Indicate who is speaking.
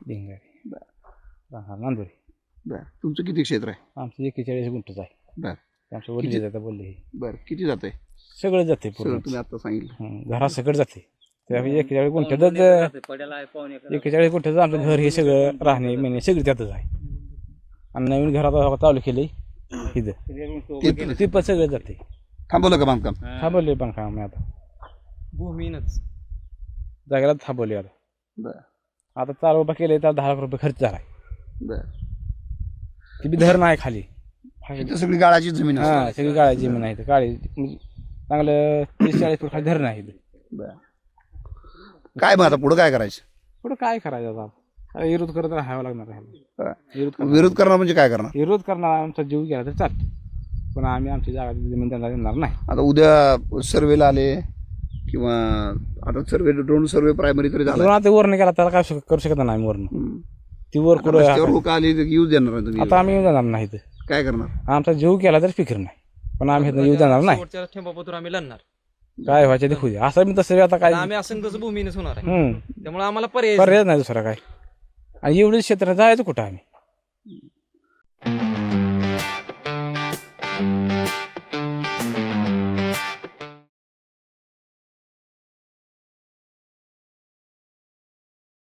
Speaker 1: भिंगारी
Speaker 2: बरं
Speaker 1: हा नांदुरी.
Speaker 2: बरं तुमचं किती क्षेत्र आहे?
Speaker 1: आमचं 41 गुंठच आहे.
Speaker 2: बरं
Speaker 1: आमच्या वडील जातं बोलले
Speaker 2: बरं किती जाते?
Speaker 1: सगळं जाते
Speaker 2: सगळं
Speaker 1: पूर्ण.
Speaker 2: तुम्ही आता सांगितलं.
Speaker 1: घरात सगळं जाते. त्या 41 गुंठ्यातच 41 गुंठ्याचं आमचं घर हे सगळं राहणे मेने सगळं त्यातच आहे. आणि नवीन घरात चालू केले इथं ते पण सगळं जाते.
Speaker 2: थांबवलं का बांधकाम?
Speaker 1: थांबवले बांधकाम आम्ही आता
Speaker 3: भूमीनच
Speaker 1: जागेला थांबवले आता.
Speaker 2: बरं
Speaker 1: आता चालू उभा केले तर 10 लाख रुपये खर्च झाला.
Speaker 2: बरं
Speaker 1: ती बी धर नाही खाली.
Speaker 2: इथं सगळी गाळाची जमीन असते.
Speaker 1: हा सगळी गाळी जमीन आहे काळी म्हणजे चांगलं 30-40 फूट खाली धरण आहे.
Speaker 2: बरं काय मग आता पुढं काय करायचं?
Speaker 1: पुढं काय करायचं आता विरोध करत राहावं लागणार आहे.
Speaker 2: विरोध करणार म्हणजे काय करणार?
Speaker 1: विरोध करणार आमचा जीव गेला तर चालतो पण आम्ही आमची जागा जमीन त्यांना देणार नाही.
Speaker 2: आता उद्या सर्वेला आले किंवा आता सर्वे ड्रोन सर्वे प्रायमरी तरी झाला.
Speaker 1: आता वरनं गेला त्याला काय करू शकत नाही आम्ही वरनं. ती वर कुठं
Speaker 2: लोक आली येऊ देणार नाही तुम्ही?
Speaker 1: आता आम्ही येऊ देणार नाही.
Speaker 2: काय करणार?
Speaker 1: आमचा जीव गेला तर फिकर नाही पण आम्ही येऊ देणार नाही.
Speaker 3: ठेंबापत्र आम्ही लढणार.
Speaker 1: काय व्हायचं देखू दे. असं मी तसं आता काय
Speaker 3: आम्ही असं तसं भूमीनच होणार आहे. त्यामुळे आम्हाला पर्याय
Speaker 1: पर्याय नाही दुसरा काय. आणि एवढीच क्षेत्र जायचं कुठं आम्ही.